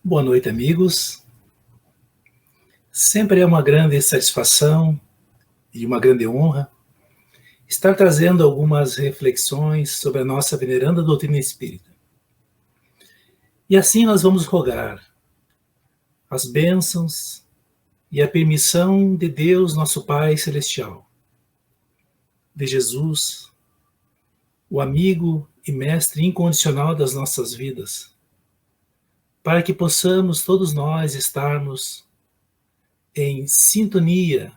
Boa noite, amigos. Sempre é uma grande satisfação e uma grande honra estar trazendo algumas reflexões sobre a nossa veneranda doutrina espírita. E assim nós vamos rogar as bênçãos e a permissão de Deus, nosso Pai Celestial, de Jesus, o amigo e mestre incondicional das nossas vidas, para que possamos todos nós estarmos em sintonia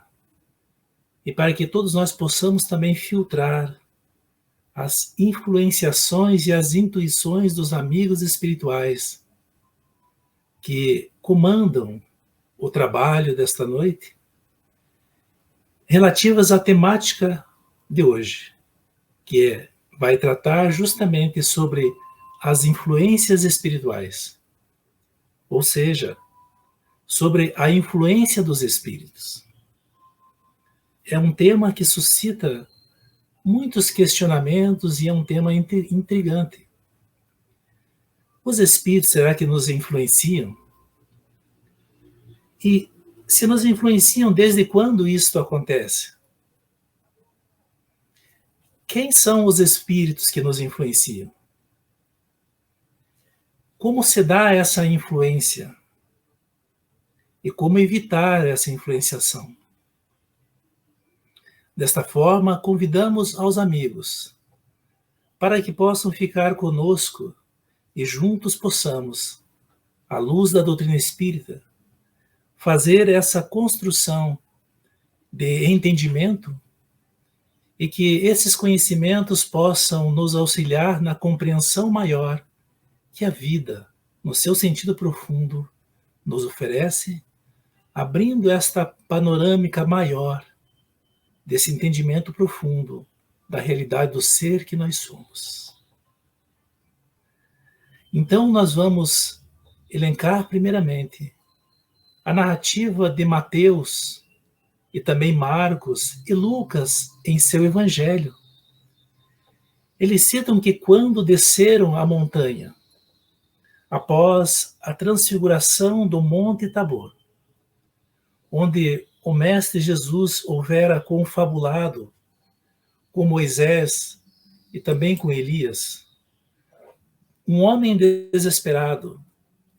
e para que todos nós possamos também filtrar as influenciações e as intuições dos amigos espirituais que comandam o trabalho desta noite, relativas à temática de hoje, que vai tratar justamente sobre as influências espirituais, ou seja, sobre a influência dos espíritos. É um tema que suscita muitos questionamentos e é um tema intrigante. Os espíritos, será que nos influenciam? E se nos influenciam, desde quando isto acontece? Quem são os espíritos que nos influenciam? Como se dá essa influência? E como evitar essa influenciação? Desta forma, convidamos aos amigos para que possam ficar conosco e juntos possamos, à luz da doutrina espírita, fazer essa construção de entendimento e que esses conhecimentos possam nos auxiliar na compreensão maior que a vida, no seu sentido profundo, nos oferece, abrindo esta panorâmica maior desse entendimento profundo da realidade do ser que nós somos. Então, nós vamos elencar primeiramente a narrativa de Mateus e também Marcos e Lucas em seu evangelho. Eles citam que quando desceram a montanha, após a transfiguração do Monte Tabor, onde o Mestre Jesus houvera confabulado com Moisés e também com Elias, um homem desesperado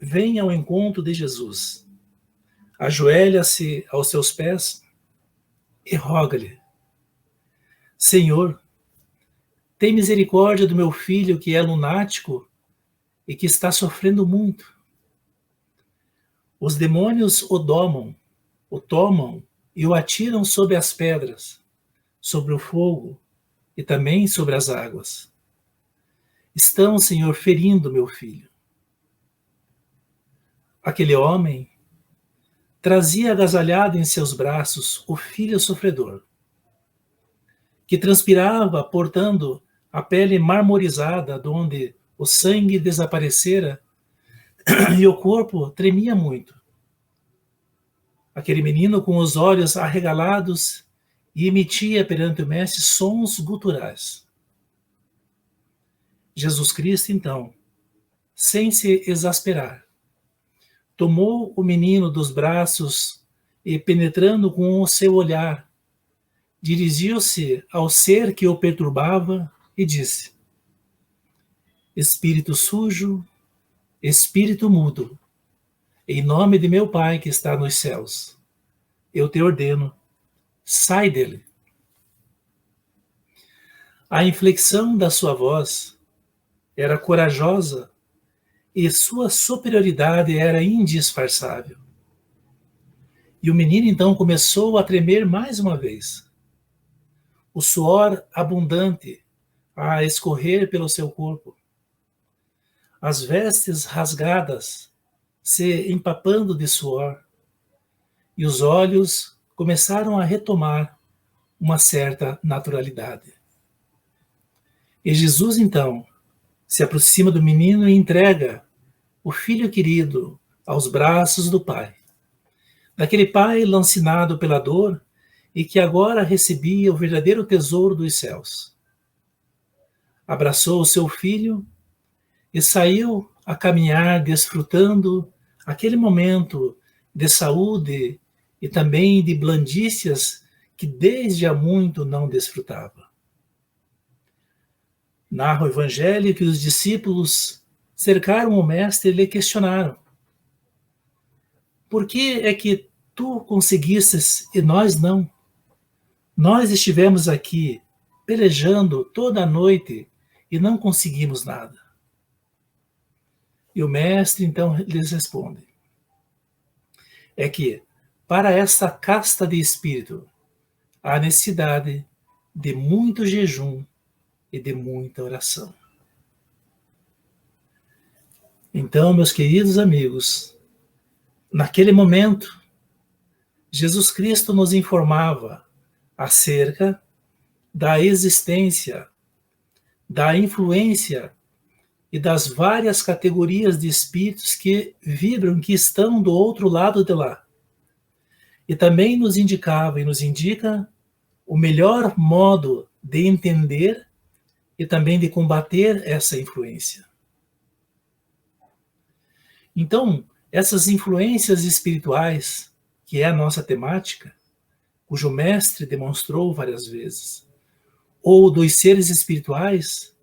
vem ao encontro de Jesus, ajoelha-se aos seus pés e roga-lhe: Senhor, tem misericórdia do meu filho que é lunático e que está sofrendo muito. Os demônios o tomam e o atiram sobre as pedras, sobre o fogo e também sobre as águas. Estão, Senhor, ferindo meu filho. Aquele homem trazia agasalhado em seus braços o filho sofredor, que transpirava, portando a pele marmorizada, onde o sangue desaparecera e o corpo tremia muito. Aquele menino com os olhos arregalados e emitia perante o mestre sons guturais. Jesus Cristo, então, sem se exasperar, tomou o menino dos braços e, penetrando com o seu olhar, dirigiu-se ao ser que o perturbava e disse: Espírito sujo, espírito mudo, em nome de meu Pai que está nos céus, eu te ordeno, sai dele. A inflexão da sua voz era corajosa e sua superioridade era indisfarçável. E o menino então começou a tremer mais uma vez. O suor abundante a escorrer pelo seu corpo. As vestes rasgadas se empapando de suor. E os olhos começaram a retomar uma certa naturalidade. E Jesus então se aproxima do menino e entrega o filho querido aos braços do pai. Daquele pai lancinado pela dor e que agora recebia o verdadeiro tesouro dos céus. Abraçou o seu filho e saiu a caminhar, desfrutando aquele momento de saúde e também de blandícias que desde há muito não desfrutava. Narra o Evangelho que os discípulos cercaram o mestre e lhe questionaram: por que é que tu conseguistes e nós não? Nós estivemos aqui pelejando toda a noite e não conseguimos nada. E o mestre então lhes responde: é que para esta casta de espírito há necessidade de muito jejum e de muita oração. Então, meus queridos amigos, naquele momento, Jesus Cristo nos informava acerca da existência, da influência e das várias categorias de espíritos que vibram, que estão do outro lado de lá. E também nos indicava e nos indica o melhor modo de entender e também de combater essa influência. Então, essas influências espirituais, que é a nossa temática, cujo mestre demonstrou várias vezes, ou dos seres espirituais,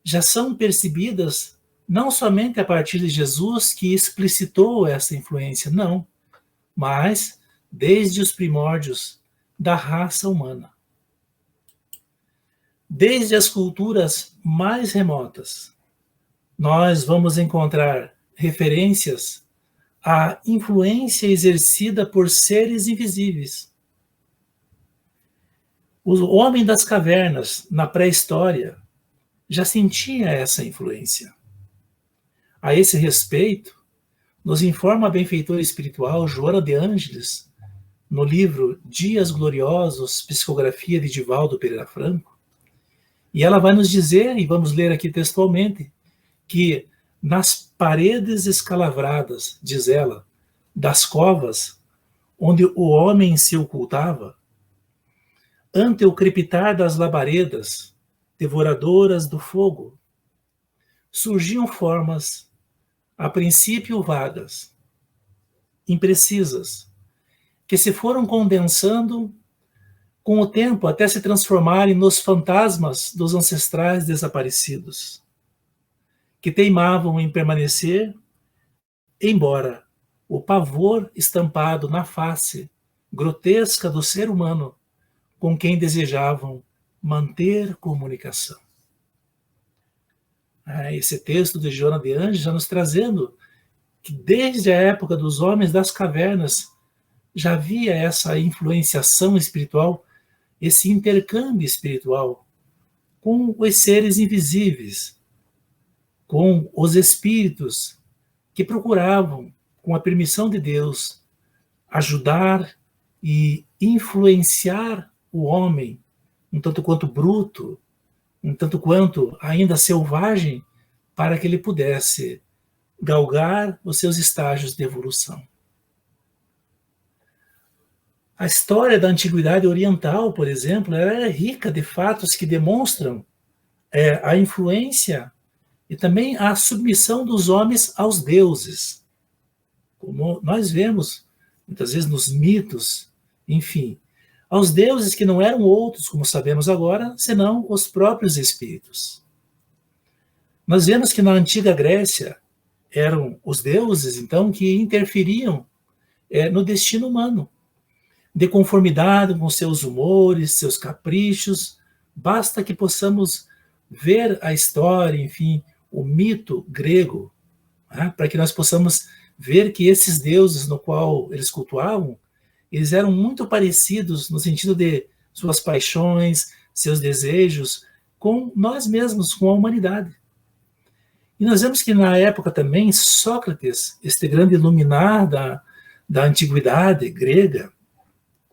já são percebidas não somente a partir de Jesus, que explicitou essa influência, não, mas desde os primórdios da raça humana. Desde as culturas mais remotas, nós vamos encontrar referências à influência exercida por seres invisíveis. O homem das cavernas, na pré-história, já sentia essa influência. A esse respeito, nos informa a benfeitora espiritual Joana de Ângeles, no livro Dias Gloriosos, psicografia de Divaldo Pereira Franco, e ela vai nos dizer, e vamos ler aqui textualmente, que nas paredes escalavradas, diz ela, das covas, onde o homem se ocultava, ante o crepitar das labaredas, devoradoras do fogo, surgiam formas, a princípio vagas, imprecisas, que se foram condensando com o tempo até se transformarem nos fantasmas dos ancestrais desaparecidos, que teimavam em permanecer, embora o pavor estampado na face grotesca do ser humano com quem desejavam manter comunicação. Esse texto de Joana de Ângeles já nos trazendo que desde a época dos homens das cavernas já havia essa influenciação espiritual, esse intercâmbio espiritual com os seres invisíveis, com os espíritos que procuravam, com a permissão de Deus, ajudar e influenciar o homem, um tanto quanto bruto, um tanto quanto ainda selvagem, para que ele pudesse galgar os seus estágios de evolução. A história da antiguidade oriental, por exemplo, ela é rica de fatos que demonstram a influência e também a submissão dos homens aos deuses, como nós vemos muitas vezes nos mitos, enfim, aos deuses que não eram outros, como sabemos agora, senão os próprios espíritos. Nós vemos que na antiga Grécia eram os deuses, então, que interferiam no destino humano, de conformidade com seus humores, seus caprichos. Basta que possamos ver a história, enfim, o mito grego, para que nós possamos ver que esses deuses no qual eles cultuavam, eles eram muito parecidos no sentido de suas paixões, seus desejos, com nós mesmos, com a humanidade. E nós vemos que na época também, Sócrates, este grande luminar da antiguidade grega,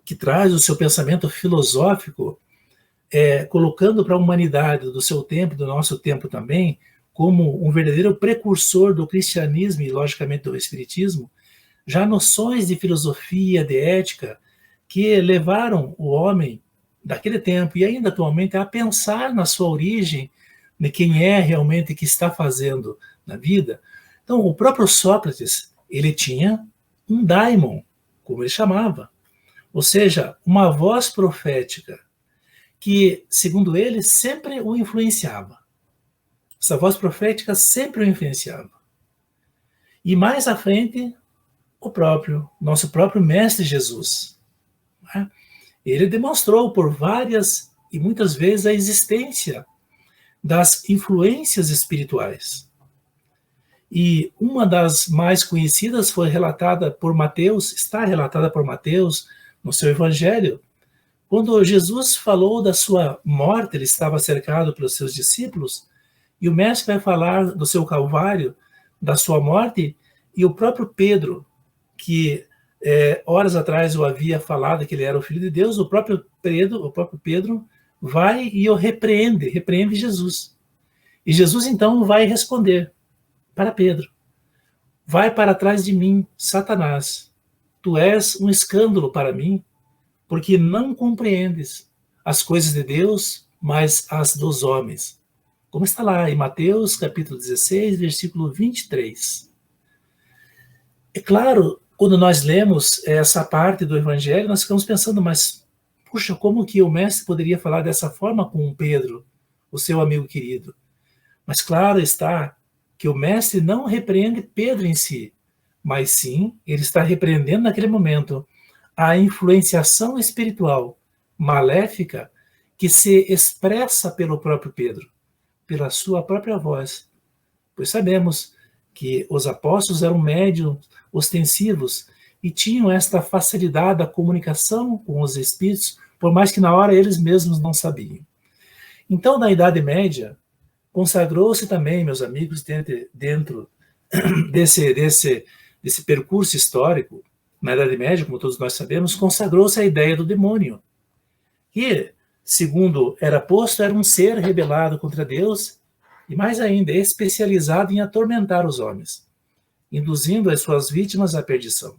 que traz o seu pensamento filosófico, colocando para a humanidade do seu tempo, do nosso tempo também, como um verdadeiro precursor do cristianismo e, logicamente, do espiritismo, já noções de filosofia, de ética, que levaram o homem daquele tempo e ainda atualmente a pensar na sua origem, de quem é realmente que está fazendo na vida. Então, o próprio Sócrates, ele tinha um daimon, como ele chamava, ou seja, uma voz profética que, segundo ele, sempre o influenciava. Essa voz profética sempre o influenciava. E mais à frente, nosso próprio Mestre Jesus, né? Ele demonstrou por várias e muitas vezes a existência das influências espirituais. E uma das mais conhecidas foi relatada por Mateus, está relatada por Mateus no seu evangelho, quando Jesus falou da sua morte. Ele estava cercado pelos seus discípulos, e o mestre vai falar do seu calvário, da sua morte, e o próprio Pedro, que horas atrás o havia falado que ele era o Filho de Deus, o próprio Pedro vai e o repreende Jesus. E Jesus então vai responder para Pedro: vai para trás de mim, Satanás, tu és um escândalo para mim, porque não compreendes as coisas de Deus, mas as dos homens. Como está lá em Mateus capítulo 16, versículo 23. É claro, quando nós lemos essa parte do Evangelho, nós ficamos pensando, mas, puxa, como que o mestre poderia falar dessa forma com Pedro, o seu amigo querido? Mas claro está que o mestre não repreende Pedro em si, mas sim, ele está repreendendo naquele momento a influenciação espiritual maléfica que se expressa pelo próprio Pedro, pela sua própria voz. Pois sabemos que os apóstolos eram médiuns ostensivos e tinham esta facilidade da comunicação com os espíritos, por mais que na hora eles mesmos não sabiam. Então, na Idade Média, consagrou-se também, meus amigos, dentro desse percurso histórico, na Idade Média, como todos nós sabemos, consagrou-se a ideia do demônio, que, segundo era posto, era um ser rebelado contra Deus e, mais ainda, especializado em atormentar os homens, induzindo as suas vítimas à perdição.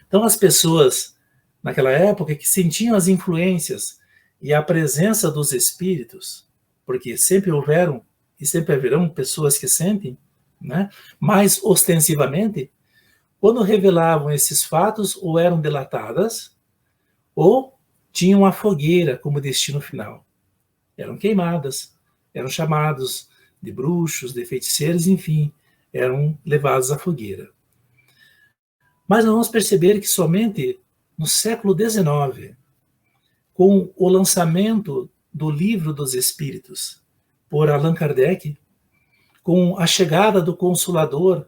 Então, as pessoas, naquela época, que sentiam as influências e a presença dos espíritos, porque sempre houveram e sempre haverão pessoas que sentem, né, mais ostensivamente, quando revelavam esses fatos, ou eram delatadas, ou tinham a fogueira como destino final. Eram queimadas, eram chamados de bruxos, de feiticeiros, enfim, eram levados à fogueira. Mas nós vamos perceber que somente no século XIX, com o lançamento do Livro dos Espíritos por Allan Kardec, com a chegada do Consolador,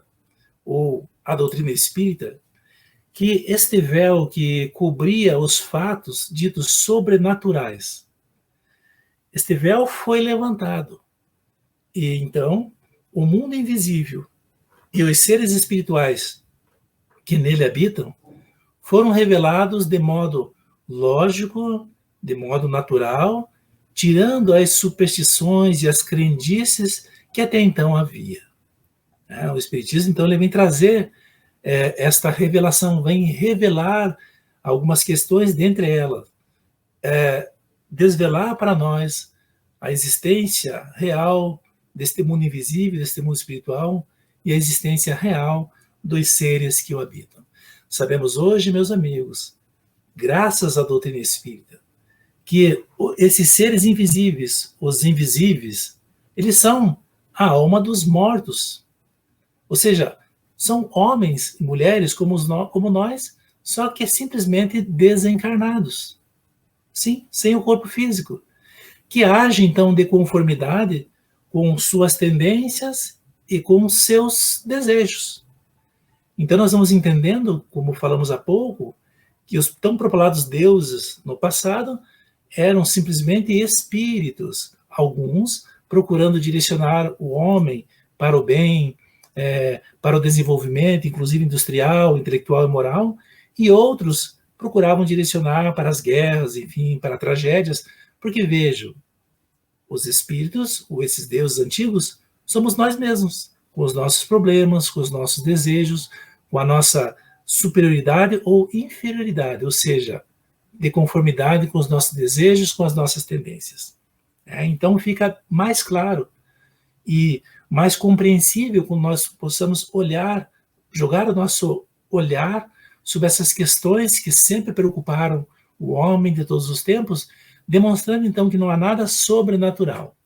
ou a doutrina espírita, que este véu que cobria os fatos ditos sobrenaturais, este véu foi levantado. E então, o mundo invisível e os seres espirituais que nele habitam foram revelados de modo lógico, de modo natural, tirando as superstições e as crendices que até então havia. O Espiritismo, então, ele vem trazer esta revelação, vem revelar algumas questões, dentre elas, desvelar para nós a existência real deste mundo invisível, deste mundo espiritual, e a existência real dos seres que o habitam. Sabemos hoje, meus amigos, graças à doutrina espírita, que esses seres invisíveis, os invisíveis, eles são a alma dos mortos. Ou seja, são homens e mulheres como nós, só que simplesmente desencarnados. Sim, sem o corpo físico. Que agem, então, de conformidade com suas tendências e com seus desejos. Então, nós vamos entendendo, como falamos há pouco, que os tão propalados deuses no passado eram simplesmente espíritos, alguns procurando direcionar o homem para o bem, para o desenvolvimento, inclusive industrial, intelectual e moral, e outros procuravam direcionar para as guerras, enfim, para tragédias, porque vejam, os espíritos, ou esses deuses antigos, somos nós mesmos, com os nossos problemas, com os nossos desejos, com a nossa superioridade ou inferioridade, ou seja, de conformidade com os nossos desejos, com as nossas tendências. Então fica mais claro e mais compreensível quando nós possamos olhar jogar o nosso olhar sobre essas questões que sempre preocuparam o homem de todos os tempos, demonstrando então que não há nada sobrenatural,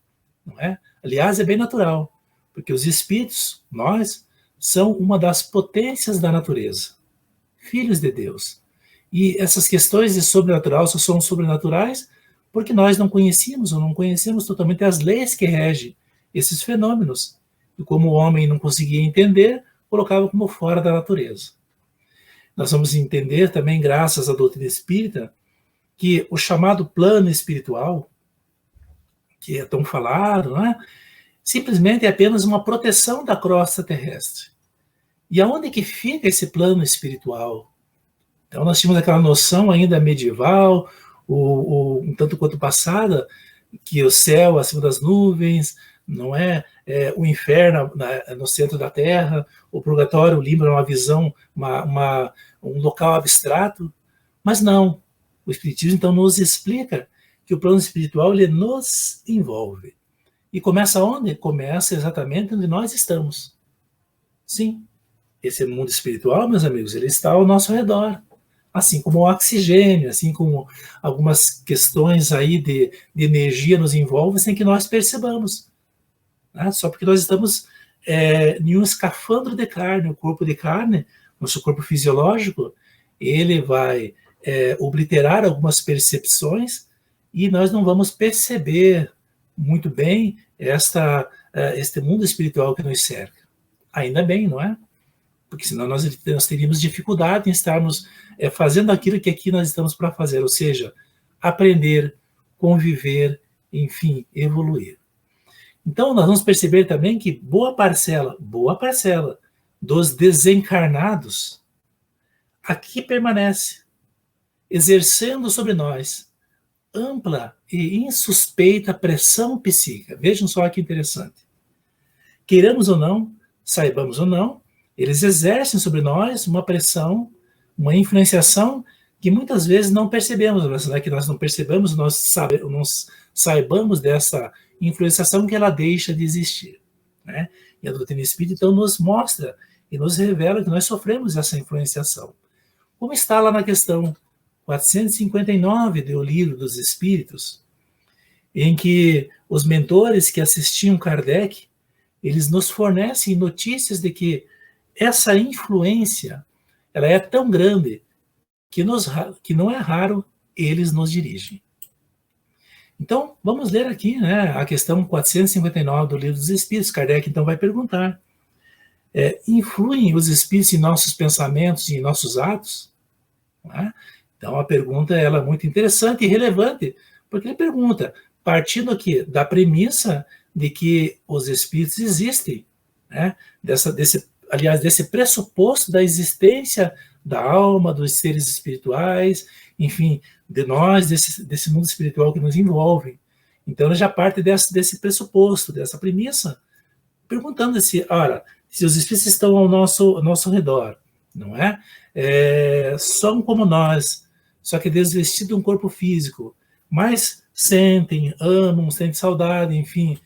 não é? Aliás, é bem natural, porque os espíritos, nós, são uma das potências da natureza, filhos de Deus. E essas questões de sobrenatural só são sobrenaturais porque nós não conhecíamos ou não conhecemos totalmente as leis que regem esses fenômenos. E como o homem não conseguia entender, colocava como fora da natureza. Nós vamos entender também, graças à doutrina espírita, que o chamado plano espiritual, que é tão falado, né, simplesmente é apenas uma proteção da crosta terrestre. E aonde que fica esse plano espiritual? Então nós tínhamos aquela noção ainda medieval, um tanto quanto passada, que o céu acima das nuvens, não é, o inferno no centro da terra, o purgatório, o limbo é uma visão, um local abstrato, mas não. O Espiritismo então nos explica que o plano espiritual ele nos envolve. E começa onde? Começa exatamente onde nós estamos. Sim, esse mundo espiritual, meus amigos, ele está ao nosso redor. Assim como o oxigênio, assim como algumas questões aí de energia nos envolvem sem que nós percebamos. Né? Só porque nós estamos em um escafandro de carne, o corpo de carne, nosso corpo fisiológico, ele vai obliterar algumas percepções e nós não vamos perceber muito bem este mundo espiritual que nos cerca. Ainda bem, não é? Porque senão nós teríamos dificuldade em estarmos fazendo aquilo que aqui nós estamos para fazer, ou seja, aprender, conviver, enfim, evoluir. Então nós vamos perceber também que boa parcela dos desencarnados aqui permanece, exercendo sobre nós ampla e insuspeita pressão psíquica. Vejam só que interessante. Queiramos ou não, saibamos ou não, eles exercem sobre nós uma pressão, uma influenciação que muitas vezes não percebemos, mas não é que nós não percebamos, nós saibamos dessa influenciação que ela deixa de existir. Né? E a doutrina espírita então nos mostra e nos revela que nós sofremos essa influenciação. Como está lá na questão 459 do Livro dos Espíritos, em que os mentores que assistiam Kardec, eles nos fornecem notícias de que essa influência ela é tão grande que não é raro eles nos dirigem. Então, vamos ler aqui, né, a questão 459 do Livro dos Espíritos. Kardec, então, vai perguntar. Influem os espíritos em nossos pensamentos e em nossos atos? Né? Então, a pergunta ela é muito interessante e relevante, porque ele pergunta, partindo aqui da premissa de que os espíritos existem, né, desse pressuposto da existência da alma, dos seres espirituais, enfim, de nós, desse mundo espiritual que nos envolve. Então, ela já parte desse pressuposto, dessa premissa, perguntando-se, ora, se os espíritos estão ao nosso redor, não é? São como nós, só que desvestidos de um corpo físico, mas sentem, amam, sentem saudade, enfim,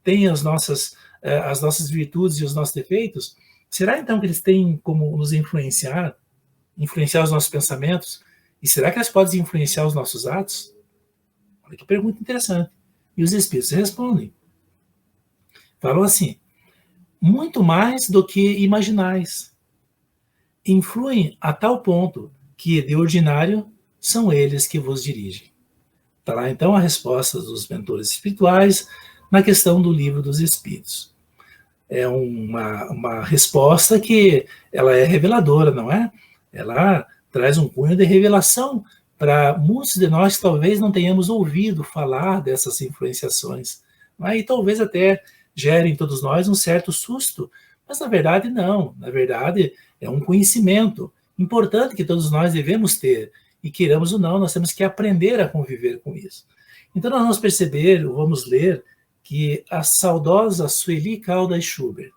têm as nossas virtudes e os nossos defeitos. Será então que eles têm como nos influenciar os nossos pensamentos? E será que eles podem influenciar os nossos atos? Olha que pergunta interessante. E os espíritos respondem. Falam assim, muito mais do que imaginais. Influem a tal ponto que, de ordinário, são eles que vos dirigem. Está lá, então, a resposta dos mentores espirituais na questão do Livro dos Espíritos. É uma resposta que ela é reveladora, não é? Ela traz um cunho de revelação para muitos de nós que talvez não tenhamos ouvido falar dessas influenciações. Não é? E talvez até gere em todos nós um certo susto, mas na verdade não. Na verdade é um conhecimento importante que todos nós devemos ter, e queiramos ou não, nós temos que aprender a conviver com isso. Então nós vamos perceber, vamos ler, que a saudosa Sueli Caldas Schubert,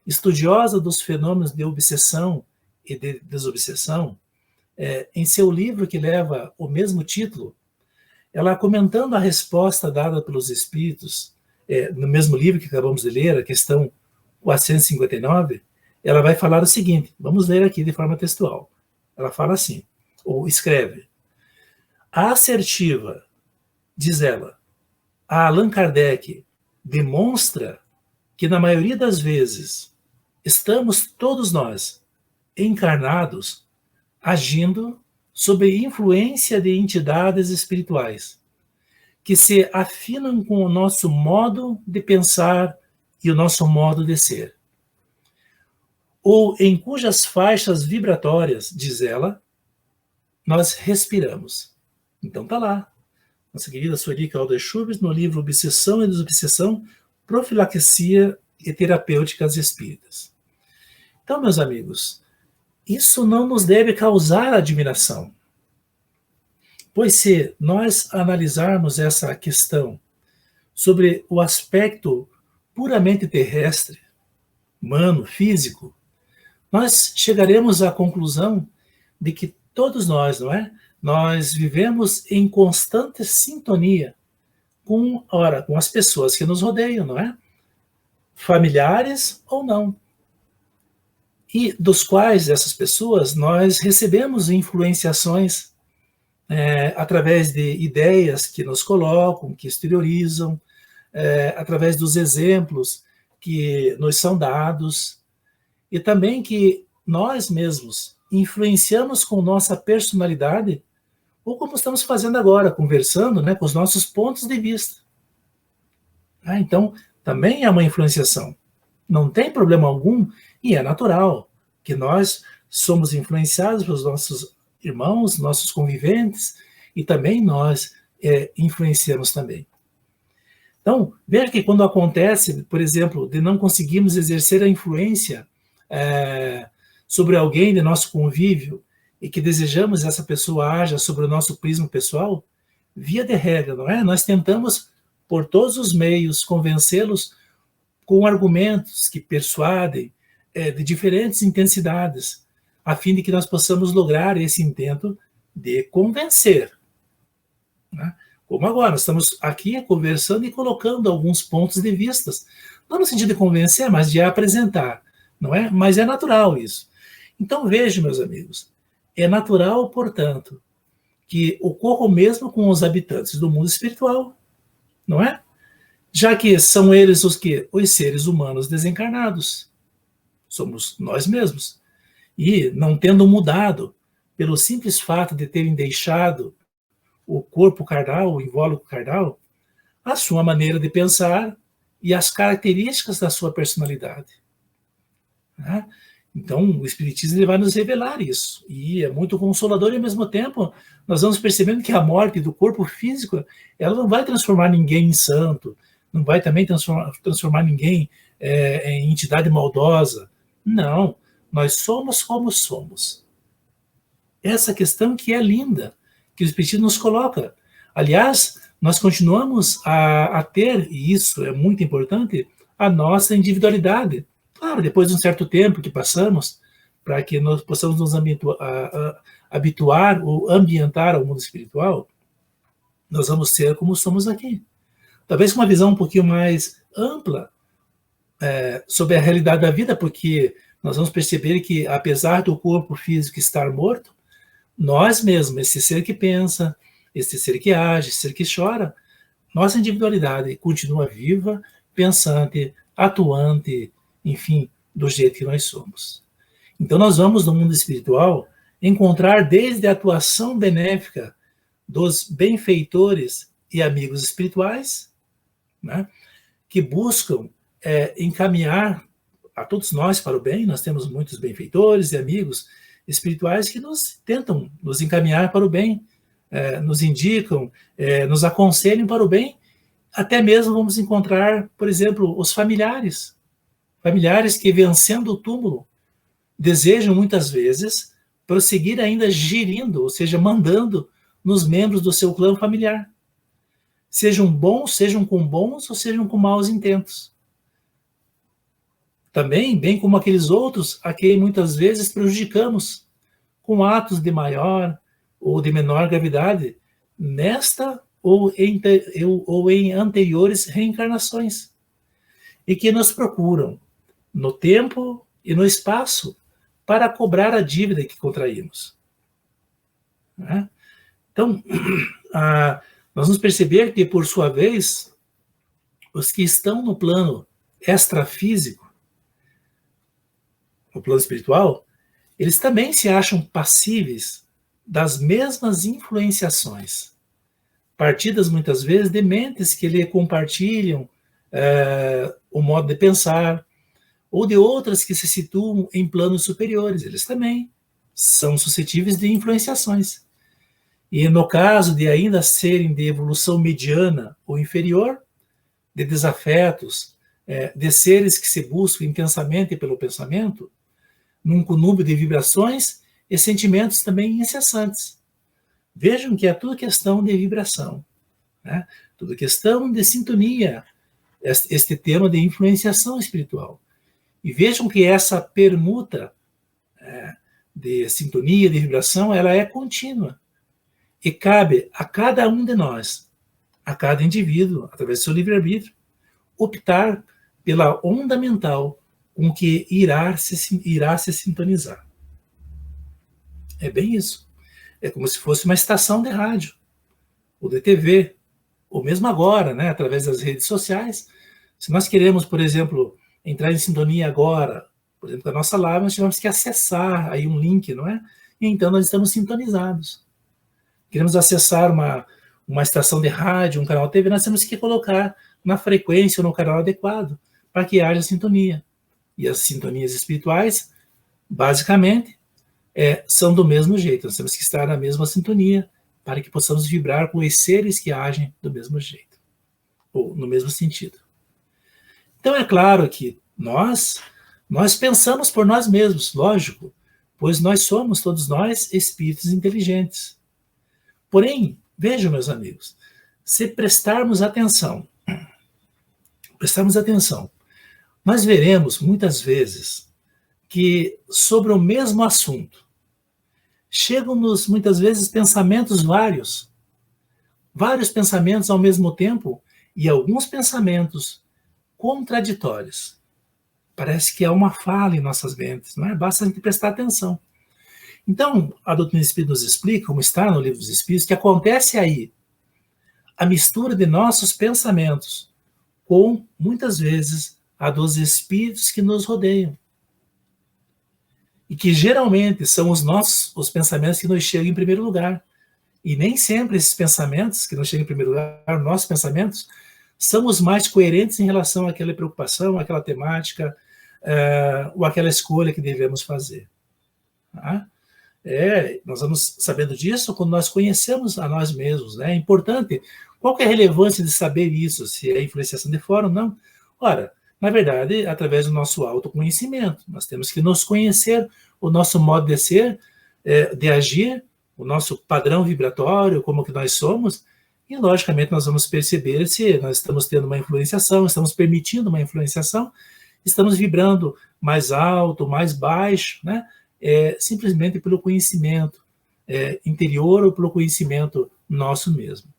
estudiosa dos fenômenos de obsessão e de desobsessão, em seu livro que leva o mesmo título, ela comentando a resposta dada pelos espíritos, no mesmo livro que acabamos de ler, a questão 459, ela vai falar o seguinte, vamos ler aqui de forma textual. Ela fala assim, ou escreve: a assertiva, diz ela, a Allan Kardec demonstra que na maioria das vezes estamos todos nós encarnados agindo sob influência de entidades espirituais que se afinam com o nosso modo de pensar e o nosso modo de ser, ou em cujas faixas vibratórias, diz ela, nós respiramos. Então tá lá, nossa querida Sueli Caldas-Schubert, no livro Obsessão e Desobsessão, Profilaxia e Terapêuticas Espíritas. Então, meus amigos, isso não nos deve causar admiração, pois se nós analisarmos essa questão sobre o aspecto puramente terrestre, humano, físico, nós chegaremos à conclusão de que todos nós, não é? Nós vivemos em constante sintonia com as pessoas que nos rodeiam, não é? Familiares ou não. E dos quais essas pessoas nós recebemos influenciações através de ideias que nos colocam, que exteriorizam, através dos exemplos que nos são dados, e também que nós mesmos influenciamos com nossa personalidade, ou como estamos fazendo agora, conversando, né, com os nossos pontos de vista. Então, também é uma influenciação. Não tem problema algum, e é natural que nós somos influenciados pelos nossos irmãos, nossos conviventes, e também nós influenciamos também. Então, veja que quando acontece, por exemplo, de não conseguirmos exercer a influência sobre alguém de nosso convívio e que desejamos essa pessoa haja sobre o nosso prisma pessoal, via de regra, não é? Nós tentamos, por todos os meios, convencê-los com argumentos que persuadem de diferentes intensidades, a fim de que nós possamos lograr esse intento de convencer. Né? Como agora, nós estamos aqui conversando e colocando alguns pontos de vista, não no sentido de convencer, mas de apresentar, não é? Mas é natural isso. Então vejam, meus amigos, é natural, portanto, que ocorra o mesmo com os habitantes do mundo espiritual, não é? Já que são eles os seres humanos desencarnados, somos nós mesmos. E não tendo mudado, pelo simples fato de terem deixado o corpo carnal, o invólucro carnal, a sua maneira de pensar e as características da sua personalidade. Né? Então, o Espiritismo ele vai nos revelar isso. E é muito consolador e, ao mesmo tempo, nós vamos percebendo que a morte do corpo físico, ela não vai transformar ninguém em santo, não vai também transformar ninguém em entidade maldosa. Não, nós somos como somos. Essa questão que é linda, que o Espiritismo nos coloca. Aliás, nós continuamos a ter, e isso é muito importante, a nossa individualidade. Claro, depois de um certo tempo que passamos, para que nós possamos nos habituar ou ambientar ao mundo espiritual, nós vamos ser como somos aqui. Talvez com uma visão um pouquinho mais ampla sobre a realidade da vida, porque nós vamos perceber que, apesar do corpo físico estar morto, nós mesmos, esse ser que pensa, esse ser que age, esse ser que chora, nossa individualidade continua viva, pensante, atuante, enfim, do jeito que nós somos. Então nós vamos, no mundo espiritual, encontrar desde a atuação benéfica dos benfeitores e amigos espirituais, né, que buscam encaminhar a todos nós para o bem. Nós temos muitos benfeitores e amigos espirituais que tentam nos encaminhar para o bem, nos indicam, nos aconselham para o bem. Até mesmo vamos encontrar, por exemplo, os familiares que, vencendo o túmulo, desejam muitas vezes prosseguir ainda gerindo, ou seja, mandando nos membros do seu clã familiar. Sejam bons, sejam com bons ou sejam com maus intentos. Também, bem como aqueles outros a quem muitas vezes prejudicamos com atos de maior ou de menor gravidade nesta ou em anteriores reencarnações, e que nos procuram no tempo e no espaço para cobrar a dívida que contraímos. Né? Então, nós vamos perceber que, por sua vez, os que estão no plano extrafísico, no plano espiritual, eles também se acham passíveis das mesmas influenciações, partidas muitas vezes de mentes que lhe compartilham o modo de pensar, ou de outras que se situam em planos superiores. Eles também são suscetíveis de influenciações. E no caso de ainda serem de evolução mediana ou inferior, de desafetos, de seres que se buscam intensamente pelo pensamento, num conúbio de vibrações e sentimentos também incessantes. Vejam que é tudo questão de vibração, né? Tudo questão de sintonia, este tema de influenciação espiritual. E vejam que essa permuta de sintonia, de vibração, ela é contínua. E cabe a cada um de nós, a cada indivíduo, através do seu livre-arbítrio, optar pela onda mental com que irá se sintonizar. É bem isso. É como se fosse uma estação de rádio, ou de TV, ou mesmo agora, né, através das redes sociais. Se nós queremos, por exemplo, entrar em sintonia agora, por exemplo, com a nossa live, nós tivemos que acessar aí um link, não é? E então nós estamos sintonizados. Queremos acessar uma estação de rádio, um canal de TV, nós temos que colocar na frequência ou no canal adequado, para que haja sintonia. E as sintonias espirituais, basicamente, são do mesmo jeito. Nós temos que estar na mesma sintonia para que possamos vibrar com os seres que agem do mesmo jeito, ou no mesmo sentido. Então é claro que nós pensamos por nós mesmos, lógico, pois nós somos, todos nós, espíritos inteligentes. Porém, vejam, meus amigos, se prestarmos atenção, nós veremos muitas vezes que sobre o mesmo assunto chegam-nos muitas vezes pensamentos vários pensamentos ao mesmo tempo e alguns pensamentos contraditórios. Parece que há uma fala em nossas mentes, não é? Basta a gente prestar atenção. Então, a doutrina espírita nos explica, como está no Livro dos Espíritos, que acontece aí a mistura de nossos pensamentos com, muitas vezes, a dos espíritos que nos rodeiam. E que geralmente são os pensamentos que nos chegam em primeiro lugar. E nem sempre esses pensamentos que nos chegam em primeiro lugar, nossos pensamentos, são os mais coerentes em relação àquela preocupação, àquela temática, ou àquela escolha que devemos fazer. Tá? Nós vamos sabendo disso quando nós conhecemos a nós mesmos. Né? É importante. Qual que é a relevância de saber isso? Se é influenciação de fora ou não? Ora, na verdade, através do nosso autoconhecimento. Nós temos que nos conhecer, o nosso modo de ser, de agir, o nosso padrão vibratório, como que nós somos, e, logicamente, nós vamos perceber se nós estamos tendo uma influenciação, estamos permitindo uma influenciação, estamos vibrando mais alto, mais baixo, né? Simplesmente pelo conhecimento interior ou pelo conhecimento nosso mesmo.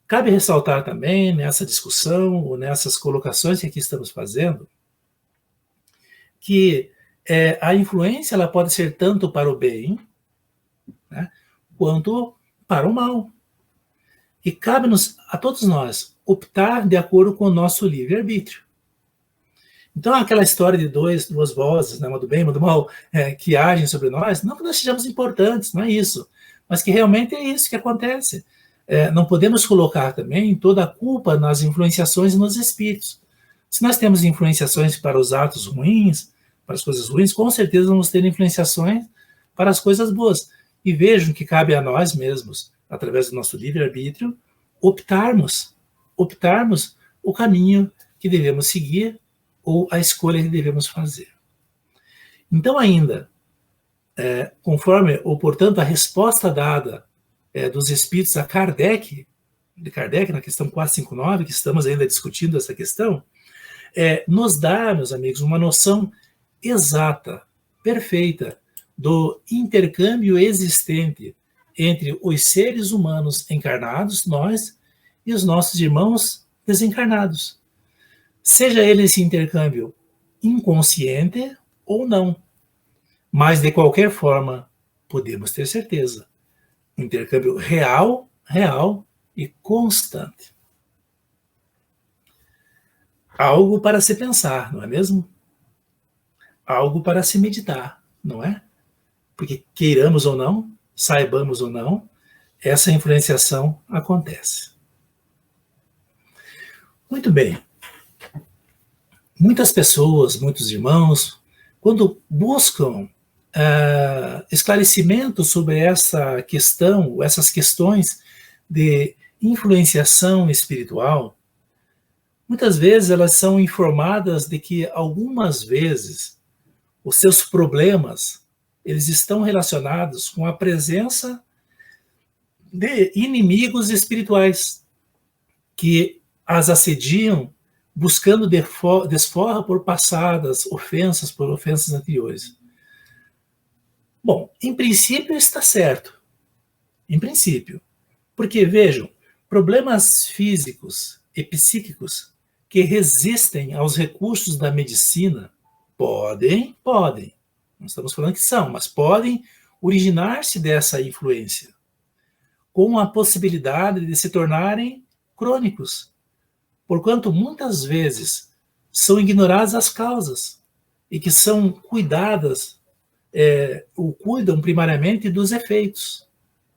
Cabe ressaltar também, nessa discussão, ou nessas colocações que aqui estamos fazendo, que a influência ela pode ser tanto para o bem, né, quanto para o mal. E cabe-nos, a todos nós, optar de acordo com o nosso livre-arbítrio. Então, aquela história de duas vozes, né, uma do bem e uma do mal, que agem sobre nós, não que nós sejamos importantes, não é isso, mas que realmente é isso que acontece. Não podemos colocar também toda a culpa nas influenciações e nos espíritos. Se nós temos influenciações para os atos ruins, para as coisas ruins, com certeza vamos ter influenciações para as coisas boas. E vejam que cabe a nós mesmos, através do nosso livre-arbítrio, optarmos o caminho que devemos seguir ou a escolha que devemos fazer. Então, ainda, conforme, ou portanto, a resposta dada dos espíritos a Kardec, na questão 459, que estamos ainda discutindo essa questão, nos dá, meus amigos, uma noção exata, perfeita, do intercâmbio existente entre os seres humanos encarnados, nós, e os nossos irmãos desencarnados. Seja ele esse intercâmbio inconsciente ou não. Mas, de qualquer forma, podemos ter certeza. Um intercâmbio real e constante. Algo para se pensar, não é mesmo? Algo para se meditar, não é? Porque queiramos ou não, saibamos ou não, essa influenciação acontece. Muito bem. Muitas pessoas, muitos irmãos, quando buscam esclarecimento sobre essa questão, essas questões de influenciação espiritual, muitas vezes elas são informadas de que algumas vezes os seus problemas eles estão relacionados com a presença de inimigos espirituais que as assediam buscando desforra por passadas ofensas, por ofensas anteriores. Bom, em princípio está certo. Em princípio. Porque, vejam, problemas físicos e psíquicos que resistem aos recursos da medicina podem, não estamos falando que são, mas podem originar-se dessa influência, com a possibilidade de se tornarem crônicos, porquanto muitas vezes são ignoradas as causas e que são cuidadas, ou cuidam primariamente dos efeitos,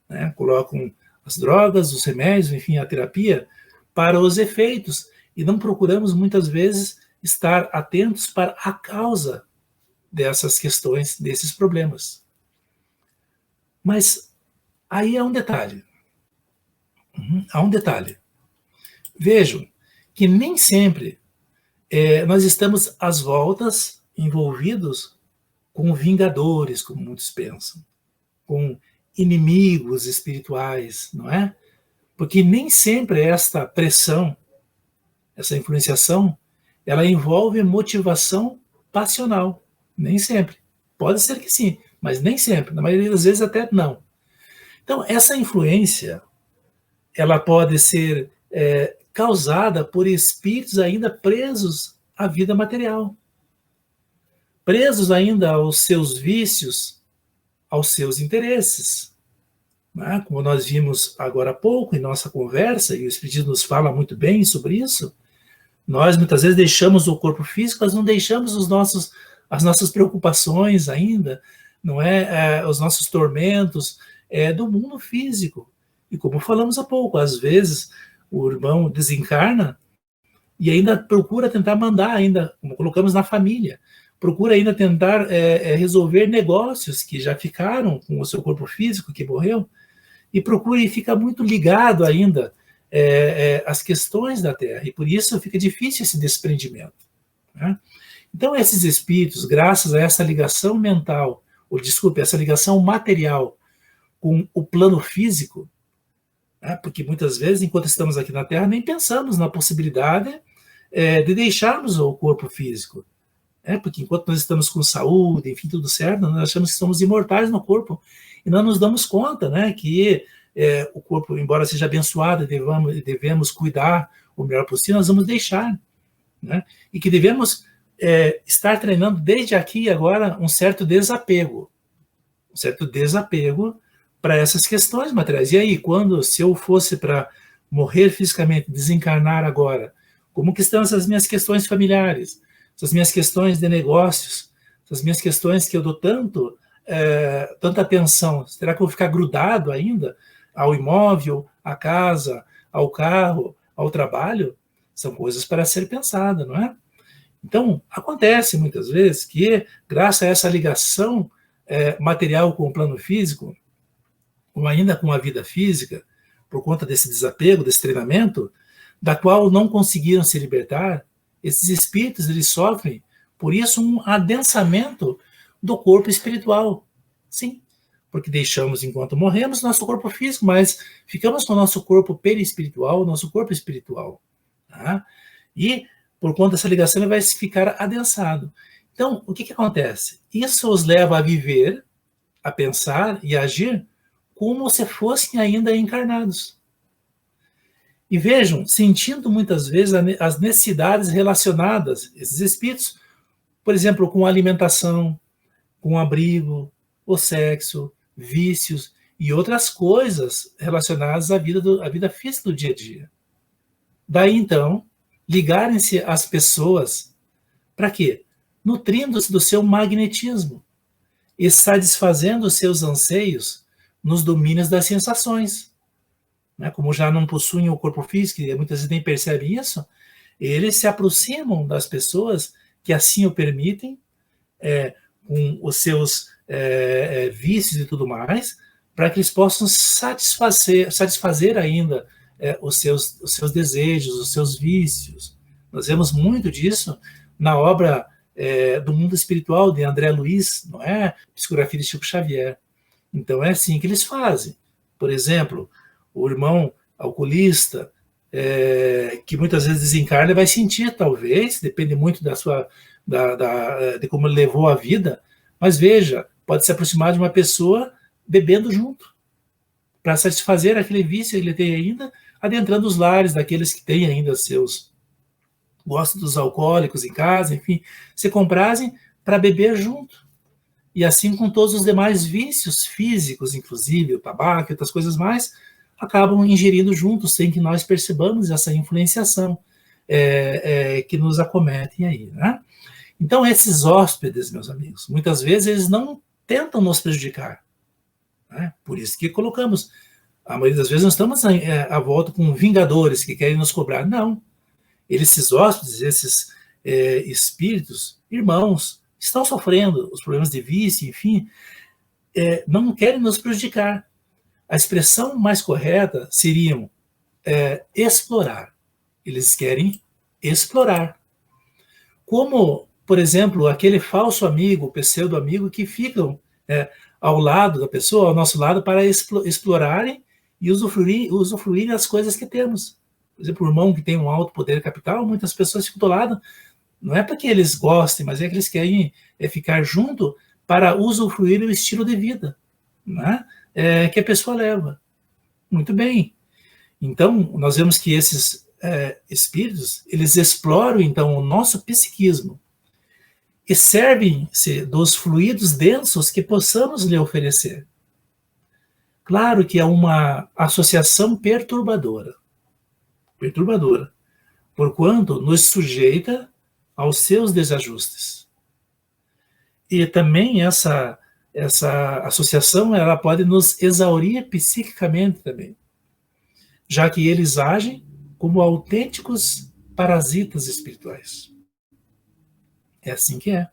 né? Colocam as drogas, os remédios, enfim, a terapia para os efeitos e não procuramos muitas vezes estar atentos para a causa dessas questões, desses problemas. Mas aí há um detalhe. Há um detalhe. Vejam que nem sempre nós estamos às voltas envolvidos com vingadores, como muitos pensam, com inimigos espirituais, não é? Porque nem sempre esta pressão, essa influenciação, ela envolve motivação passional. Nem sempre. Pode ser que sim, mas nem sempre. Na maioria das vezes até não. Então, essa influência, ela pode ser causada por espíritos ainda presos à vida material. Presos ainda aos seus vícios, aos seus interesses. Né? Como nós vimos agora há pouco em nossa conversa, e o Espiritismo nos fala muito bem sobre isso, nós muitas vezes deixamos o corpo físico, mas não deixamos as nossas preocupações ainda, não é? Os nossos tormentos do mundo físico. E como falamos há pouco, às vezes o irmão desencarna e ainda procura tentar mandar, ainda, como colocamos na família, procura ainda tentar resolver negócios que já ficaram com o seu corpo físico, que morreu, e procura e fica muito ligado ainda às questões da Terra, e por isso fica difícil esse desprendimento. Né? Então, esses espíritos, graças a essa ligação mental, ou desculpe, essa ligação material com o plano físico, né? Porque muitas vezes, enquanto estamos aqui na Terra, nem pensamos na possibilidade de deixarmos o corpo físico. Porque enquanto nós estamos com saúde, enfim, tudo certo, nós achamos que somos imortais no corpo e não nos damos conta, né, que o corpo, embora seja abençoado, devemos cuidar o melhor possível, nós vamos deixar, né, e que devemos estar treinando desde aqui e agora um certo desapego para essas questões materiais. E aí, se eu fosse para morrer fisicamente, desencarnar agora, como que estão essas minhas questões familiares? Essas minhas questões de negócios, essas minhas questões que eu dou tanta atenção, será que eu vou ficar grudado ainda ao imóvel, à casa, ao carro, ao trabalho? São coisas para ser pensadas, não é? Então, acontece muitas vezes que, graças a essa ligação material com o plano físico, ou ainda com a vida física, por conta desse desapego, desse treinamento, da qual não conseguiram se libertar, esses espíritos, eles sofrem, por isso, um adensamento do corpo espiritual. Sim, porque deixamos, enquanto morremos, nosso corpo físico, mas ficamos com o nosso corpo perispiritual, nosso corpo espiritual. Tá? E, por conta dessa ligação, ele vai ficar adensado. Então, o que acontece? Isso os leva a viver, a pensar e a agir como se fossem ainda encarnados. E vejam, sentindo muitas vezes as necessidades relacionadas, esses espíritos, Por exemplo, com alimentação, com abrigo, o sexo, vícios e outras coisas relacionadas à vida física do dia a dia. Daí, então, ligarem-se às pessoas para quê? Nutrindo-se do seu magnetismo e satisfazendo os seus anseios nos domínios das sensações. Né? Como já não possuem o corpo físico, e muitas vezes nem percebem isso, eles se aproximam das pessoas que assim o permitem, com os seus vícios e tudo mais, para que eles possam satisfazer ainda os seus desejos, os seus vícios. Nós vemos muito disso na obra do mundo espiritual de André Luiz, não é? Psicografia de Chico Xavier. Então é assim que eles fazem. Por exemplo, o irmão alcoolista, que muitas vezes desencarna, vai sentir, talvez, depende muito de como ele levou a vida, mas veja, pode se aproximar de uma pessoa bebendo junto, para satisfazer aquele vício que ele tem ainda, adentrando os lares daqueles que têm ainda gostam dos alcoólicos em casa, enfim, se comprazem para beber junto. E assim com todos os demais vícios físicos, inclusive o tabaco e outras coisas mais, acabam ingerindo juntos, sem que nós percebamos essa influenciação que nos acometem aí, né? Então, esses hóspedes, meus amigos, muitas vezes eles não tentam nos prejudicar, né? Por isso que colocamos, a maioria das vezes nós estamos à volta com vingadores que querem nos cobrar. Não. Esses hóspedes, esses espíritos, irmãos, estão sofrendo os problemas de vício, enfim, não querem nos prejudicar. A expressão mais correta seria explorar. Eles querem explorar. Como, por exemplo, aquele falso amigo, pseudo-amigo, que ficam ao lado da pessoa, ao nosso lado, para explorarem e usufruírem das coisas que temos. Por exemplo, o irmão que tem um alto poder capital, muitas pessoas ficam do lado, não é porque eles gostem, mas é que eles querem ficar junto para usufruir o estilo de vida, né? Que a pessoa leva. Muito bem. Então, nós vemos que esses espíritos, eles exploram, então, o nosso psiquismo e servem-se dos fluidos densos que possamos lhe oferecer. Claro que é uma associação perturbadora, porquanto nos sujeita aos seus desajustes. E também essa associação, ela pode nos exaurir psiquicamente também, já que eles agem como autênticos parasitas espirituais. É assim que é.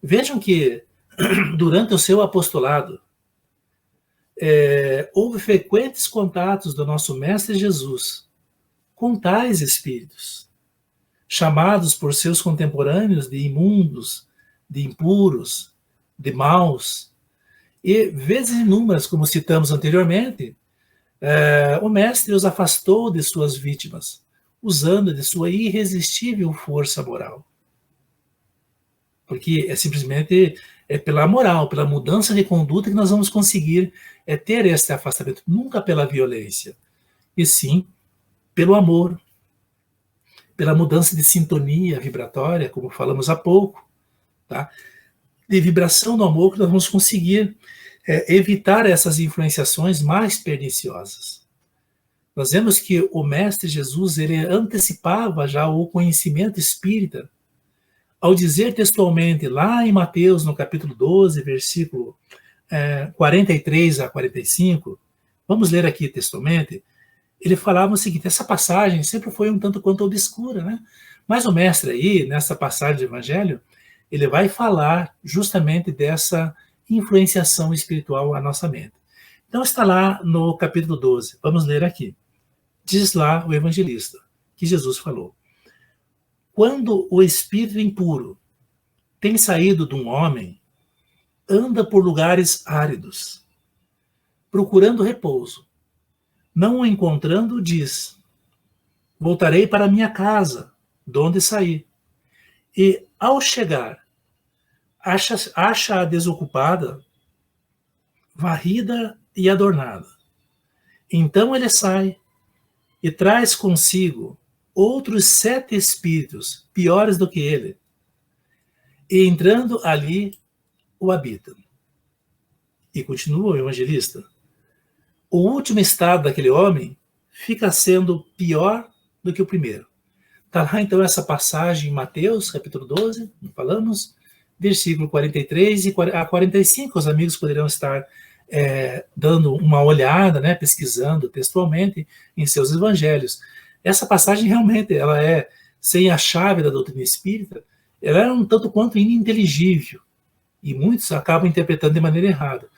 Vejam que, durante o seu apostolado, houve frequentes contatos do nosso Mestre Jesus com tais espíritos, chamados por seus contemporâneos de imundos, de impuros, de maus, e vezes inúmeras, como citamos anteriormente, o Mestre os afastou de suas vítimas, usando de sua irresistível força moral. Porque é simplesmente pela moral, pela mudança de conduta que nós vamos conseguir ter esse afastamento, nunca pela violência, e sim pelo amor, pela mudança de sintonia vibratória, como falamos há pouco, tá? De vibração do amor, que nós vamos conseguir evitar essas influenciações mais perniciosas. Nós vemos que o Mestre Jesus, ele antecipava já o conhecimento espírita, ao dizer textualmente, lá em Mateus, no capítulo 12, versículo 43 a 45, vamos ler aqui textualmente, ele falava o seguinte, essa passagem sempre foi um tanto quanto obscura, né? Mas o Mestre aí, nessa passagem do Evangelho, ele vai falar justamente dessa influenciação espiritual à nossa mente. Então está lá no capítulo 12, vamos ler aqui. Diz lá o evangelista, que Jesus falou, quando o espírito impuro tem saído de um homem, anda por lugares áridos, procurando repouso. Não o encontrando, diz, voltarei para minha casa, de onde saí. E, ao chegar, acha-a desocupada, varrida e adornada. Então ele sai e traz consigo outros 7 espíritos, piores do que ele. e entrando ali o habitam. E continua o evangelista. O último estado daquele homem fica sendo pior do que o primeiro. Está lá então essa passagem em Mateus, capítulo 12, falamos, versículo 43 a 45. Os amigos poderão estar dando uma olhada, né, pesquisando textualmente em seus evangelhos. Essa passagem realmente, ela é, sem a chave da doutrina espírita, ela é um tanto quanto ininteligível, e muitos acabam interpretando de maneira errada.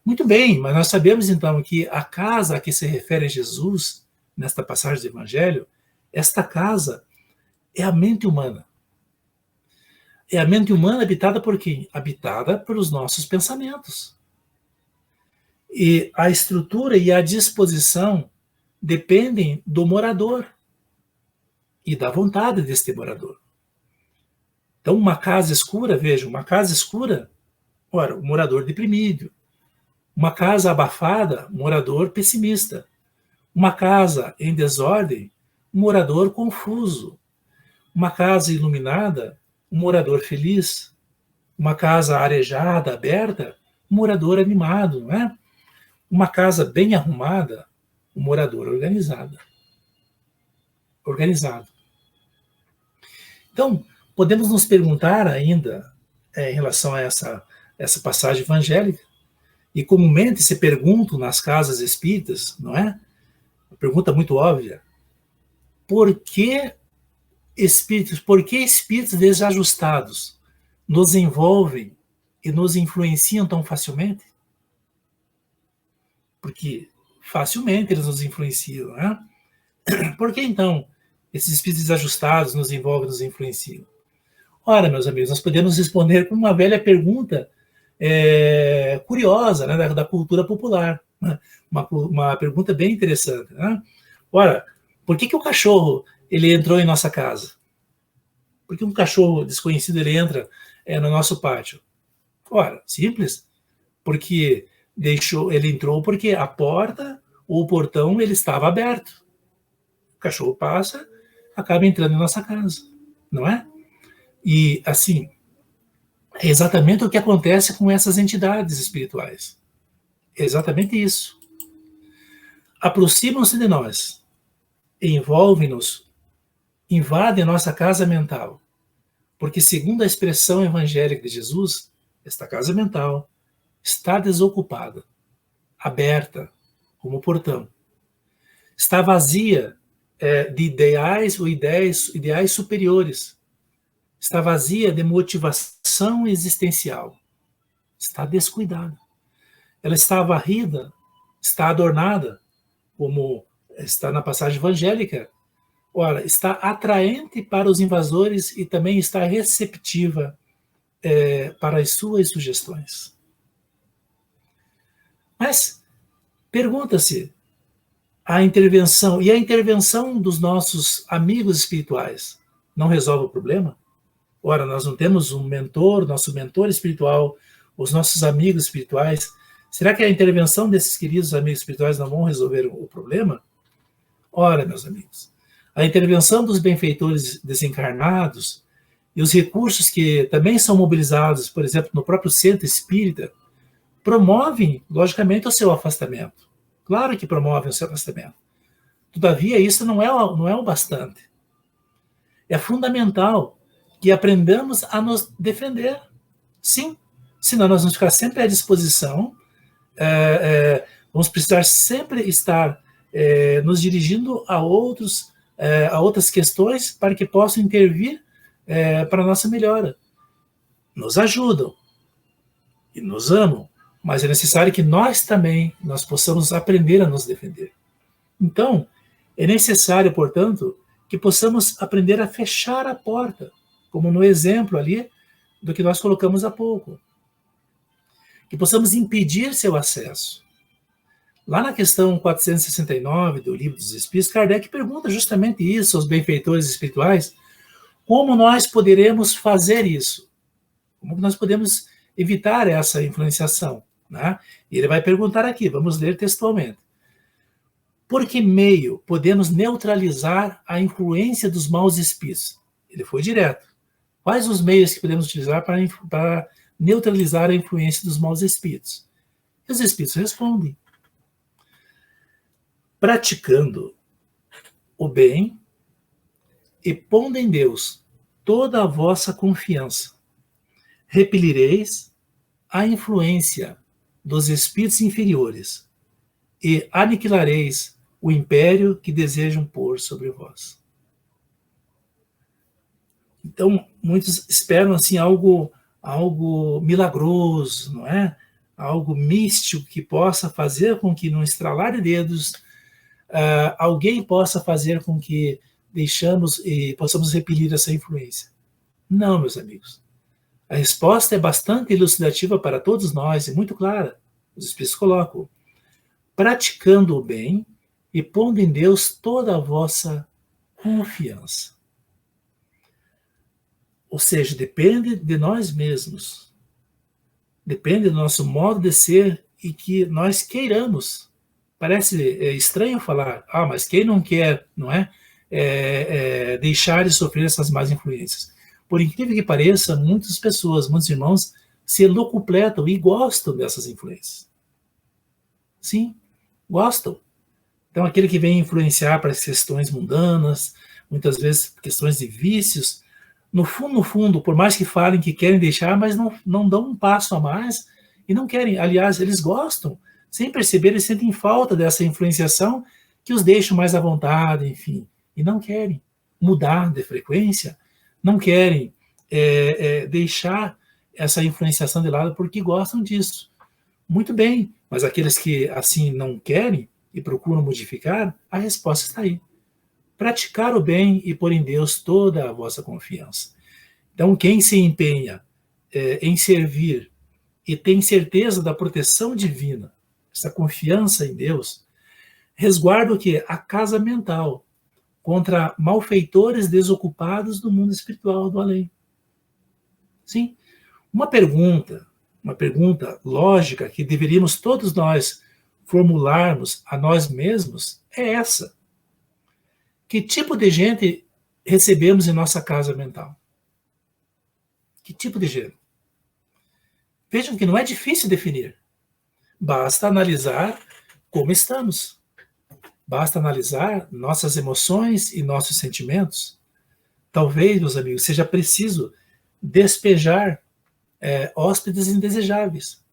Muito bem, mas nós sabemos então que a casa a que se refere Jesus, nesta passagem do evangelho, esta casa é a mente humana. É a mente humana habitada por quem? Habitada pelos nossos pensamentos. E a estrutura e a disposição dependem do morador e da vontade deste morador. Então, uma casa escura, veja, uma casa escura, ora, o morador deprimido. Uma casa abafada, morador pessimista. Uma casa em desordem, morador confuso. Uma casa iluminada, um morador feliz. Uma casa arejada, aberta, um morador animado, não é? Uma casa bem arrumada, um morador organizado. Então, podemos nos perguntar ainda, em relação a essa passagem evangélica, e comumente se perguntam nas casas espíritas, não é? Uma pergunta muito óbvia. Por que espíritos desajustados nos envolvem e nos influenciam tão facilmente? Porque facilmente eles nos influenciam, né? Por que então esses espíritos desajustados nos envolvem e nos influenciam? Ora, meus amigos, nós podemos responder com uma velha pergunta curiosa, né, da cultura popular. Né? Uma pergunta bem interessante. Né? Ora, por que o cachorro ele entrou em nossa casa? Por que um cachorro desconhecido ele entra no nosso pátio? Ora, simples. Porque ele entrou porque a porta ou o portão ele estava aberto. O cachorro passa, acaba entrando em nossa casa, não é? E, assim, é exatamente o que acontece com essas entidades espirituais. É exatamente isso. Aproximam-se de nós, envolvem-nos, invadem a nossa casa mental, porque, segundo a expressão evangélica de Jesus, esta casa mental está desocupada, aberta, como portão. Está vazia de ideais ou ideais superiores. Está vazia de motivação existencial. Está descuidada. Ela está varrida, está adornada, como está na passagem evangélica. Ora, está atraente para os invasores e também está receptiva para as suas sugestões. Mas pergunta-se, a intervenção dos nossos amigos espirituais não resolve o problema? Ora, nós não temos um mentor, nosso mentor espiritual, os nossos amigos espirituais. Será que a intervenção desses queridos amigos espirituais não vão resolver o problema? Ora, meus amigos, a intervenção dos benfeitores desencarnados e os recursos que também são mobilizados, por exemplo, no próprio centro espírita, promovem, logicamente, o seu afastamento. Claro que promovem o seu afastamento. Todavia, isso não é o bastante. É fundamental que aprendamos a nos defender. Sim, senão nós vamos ficar sempre à disposição, vamos precisar sempre estar nos dirigindo a outras questões para que possam intervir para a nossa melhora. Nos ajudam e nos amam, mas é necessário que nós possamos aprender a nos defender. Então, é necessário, portanto, que possamos aprender a fechar a porta, como no exemplo ali do que nós colocamos há pouco. Que possamos impedir seu acesso. Lá na questão 469 do Livro dos Espíritos, Kardec pergunta justamente isso aos benfeitores espirituais: como nós poderemos fazer isso? Como nós podemos evitar essa influenciação? Né? E ele vai perguntar aqui, vamos ler textualmente. Por que meio podemos neutralizar a influência dos maus espíritos? Ele foi direto. Quais os meios que podemos utilizar para neutralizar a influência dos maus espíritos? E os espíritos respondem: praticando o bem e pondo em Deus toda a vossa confiança, repelireis a influência dos espíritos inferiores e aniquilareis o império que desejam pôr sobre vós. Então, muitos esperam assim algo milagroso, não é? Algo místico que possa fazer com que, num estralar de dedos, alguém possa fazer com que deixamos e possamos repelir essa influência. Não, meus amigos. A resposta é bastante elucidativa para todos nós e muito clara. Os Espíritos colocam: praticando o bem e pondo em Deus toda a vossa confiança. Ou seja, depende de nós mesmos. Depende do nosso modo de ser e que nós queiramos. Parece estranho falar, mas quem não quer, não é? Deixar de sofrer essas más influências. Por incrível que pareça, muitas pessoas, muitos irmãos, se locupletam e gostam dessas influências. Sim, gostam. Então, aquele que vem influenciar para as questões mundanas, muitas vezes questões de vícios, no fundo, por mais que falem que querem deixar, mas não dão um passo a mais e não querem. Aliás, eles gostam, sem perceber, eles sentem falta dessa influenciação que os deixa mais à vontade, enfim, e não querem mudar de frequência, não querem deixar essa influenciação de lado porque gostam disso. Muito bem, mas aqueles que assim não querem e procuram modificar, a resposta está aí. Praticar o bem e pôr em Deus toda a vossa confiança. Então, quem se empenha em servir e tem certeza da proteção divina, essa confiança em Deus, resguarda o quê? A casa mental contra malfeitores desocupados do mundo espiritual do além. Sim, uma pergunta lógica que deveríamos todos nós formularmos a nós mesmos é essa: que tipo de gente recebemos em nossa casa mental? Que tipo de gente? Vejam que não é difícil definir. Basta analisar como estamos. Basta analisar nossas emoções e nossos sentimentos. Talvez, meus amigos, seja preciso despejar hóspedes indesejáveis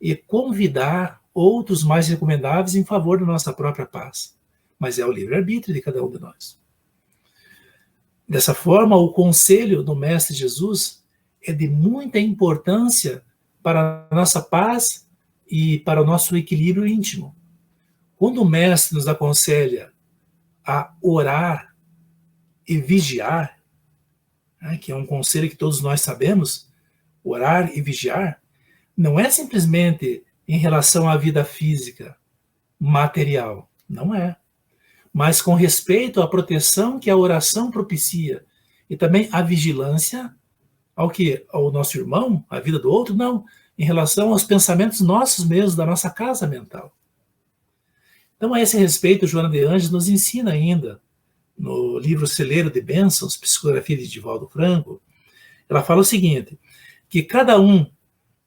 e convidar outros mais recomendáveis em favor da nossa própria paz. Mas é o livre-arbítrio de cada um de nós. Dessa forma, o conselho do Mestre Jesus é de muita importância para a nossa paz e para o nosso equilíbrio íntimo. Quando o Mestre nos aconselha a orar e vigiar, que é um conselho que todos nós sabemos, orar e vigiar, não é simplesmente em relação à vida física, material, não é. Mas com respeito à proteção que a oração propicia e também à vigilância ao nosso irmão, à vida do outro, não, em relação aos pensamentos nossos mesmos, da nossa casa mental. Então, a esse respeito, Joana de Ângeles nos ensina ainda, no livro Celeiro de Bênçãos, Psicografia de Divaldo Franco, ela fala o seguinte, que cada um,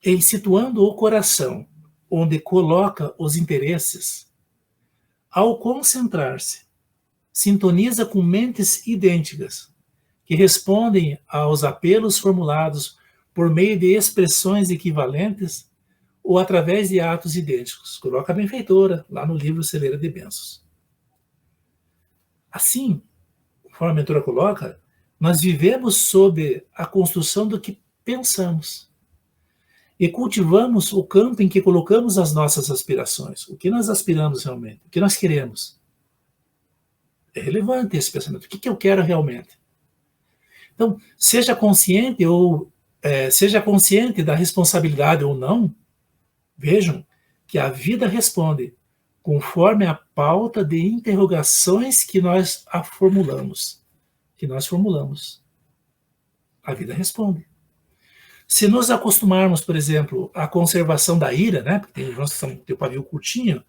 em situando o coração onde coloca os interesses, ao concentrar-se, sintoniza com mentes idênticas, que respondem aos apelos formulados por meio de expressões equivalentes ou através de atos idênticos. Coloca a benfeitora lá no livro Celeiro de Bênçãos. Assim, conforme a mentora coloca, nós vivemos sob a construção do que pensamos e cultivamos o campo em que colocamos as nossas aspirações. O que nós aspiramos realmente? O que nós queremos? É relevante esse pensamento. O que eu quero realmente? Então, seja consciente da responsabilidade ou não, vejam que a vida responde conforme a pauta de interrogações que nós formulamos. A vida responde. Se nos acostumarmos, por exemplo, à conservação da ira, né, porque tem o pavio curtinho,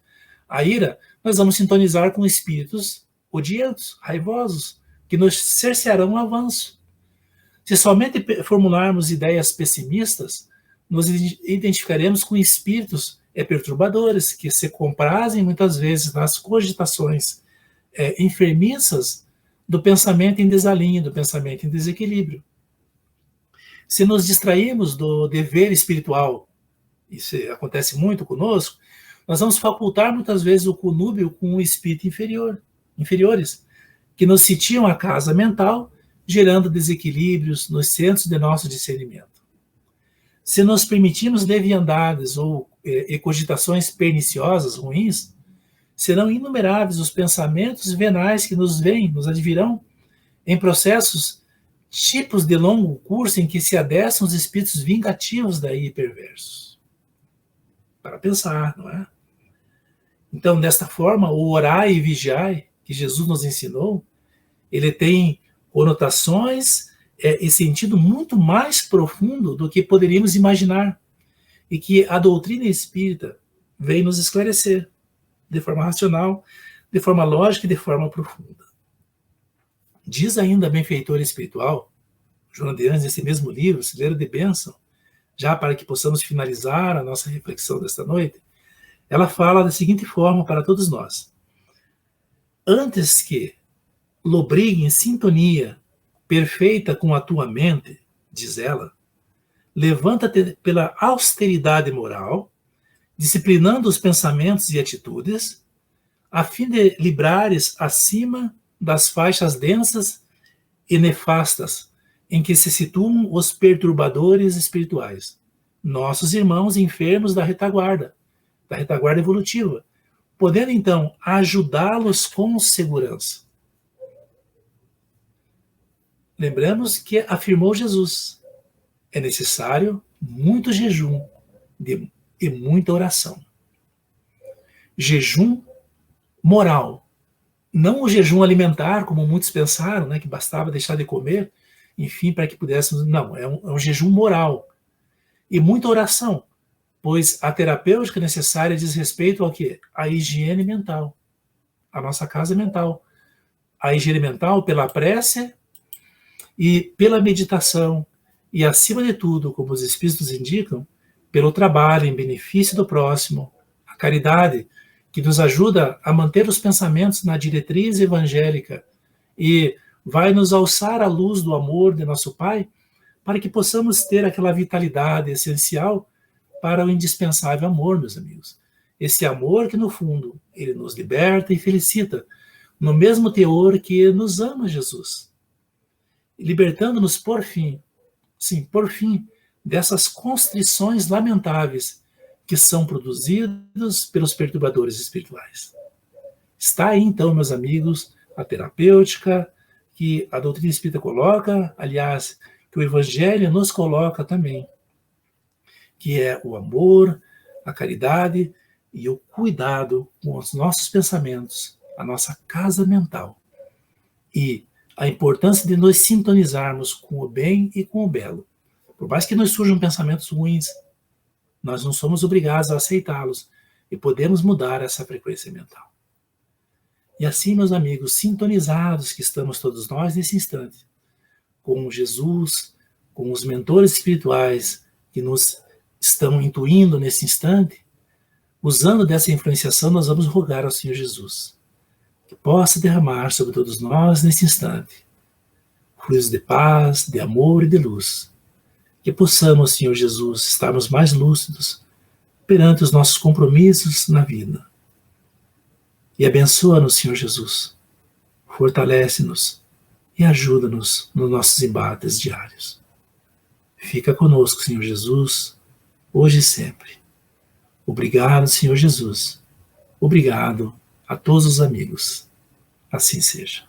a ira, nós vamos sintonizar com espíritos odientos, raivosos, que nos cercearão o avanço. Se somente formularmos ideias pessimistas, nos identificaremos com espíritos perturbadores que se comprazem muitas vezes nas cogitações enfermiças do pensamento em desalinho, do pensamento em desequilíbrio. Se nos distrairmos do dever espiritual, isso acontece muito conosco, nós vamos facultar muitas vezes o conúbio com o espírito inferiores, que nos sitiam a casa mental, gerando desequilíbrios nos centros de nosso discernimento. Se nos permitirmos leviandades ou cogitações perniciosas, ruins, serão inumeráveis os pensamentos venais que nos vêm, nos advirão, em processos tipos de longo curso em que se adestram os espíritos vingativos daí perversos. Para pensar, não é? Então, desta forma, o orai e vigiai, que Jesus nos ensinou, ele tem conotações e sentido muito mais profundo do que poderíamos imaginar, e que a doutrina espírita vem nos esclarecer de forma racional, de forma lógica e de forma profunda. Diz ainda a benfeitora espiritual, Joana de Ângeles, nesse mesmo livro, Celeiro de Bênção, já para que possamos finalizar a nossa reflexão desta noite, ela fala da seguinte forma para todos nós: antes que lobrigue em sintonia perfeita com a tua mente, diz ela, levanta-te pela austeridade moral, disciplinando os pensamentos e atitudes, a fim de librares acima das faixas densas e nefastas em que se situam os perturbadores espirituais, nossos irmãos enfermos da retaguarda evolutiva, podendo então ajudá-los com segurança. Lembramos que afirmou Jesus: é necessário muito jejum e muita oração. Jejum moral, não o jejum alimentar, como muitos pensaram, né, que bastava deixar de comer, enfim, para que pudéssemos. Não, é um jejum moral. E muita oração, pois a terapêutica necessária diz respeito ao quê? À higiene mental, à nossa casa mental. A higiene mental pela prece e pela meditação, e acima de tudo, como os Espíritos indicam, pelo trabalho em benefício do próximo, a caridade, que nos ajuda a manter os pensamentos na diretriz evangélica e vai nos alçar à luz do amor de nosso Pai, para que possamos ter aquela vitalidade essencial para o indispensável amor, meus amigos. Esse amor que, no fundo, ele nos liberta e felicita, no mesmo teor que nos ama Jesus, libertando-nos por fim, sim, por fim, dessas constrições lamentáveis que são produzidas pelos perturbadores espirituais. Está aí, então, meus amigos, a terapêutica que a doutrina espírita coloca, aliás, que o Evangelho nos coloca também, que é o amor, a caridade e o cuidado com os nossos pensamentos, a nossa casa mental. E a importância de nos sintonizarmos com o bem e com o belo. Por mais que nos surjam pensamentos ruins, nós não somos obrigados a aceitá-los e podemos mudar essa frequência mental. E assim, meus amigos, sintonizados que estamos todos nós nesse instante, com Jesus, com os mentores espirituais que nos estão intuindo nesse instante, usando dessa influenciação, nós vamos rogar ao Senhor Jesus que possa derramar sobre todos nós nesse instante fluidos de paz, de amor e de luz. Que possamos, Senhor Jesus, estarmos mais lúcidos perante os nossos compromissos na vida. E abençoa-nos, Senhor Jesus. Fortalece-nos e ajuda-nos nos nossos embates diários. Fica conosco, Senhor Jesus, hoje e sempre. Obrigado, Senhor Jesus. Obrigado a todos os amigos. Assim seja.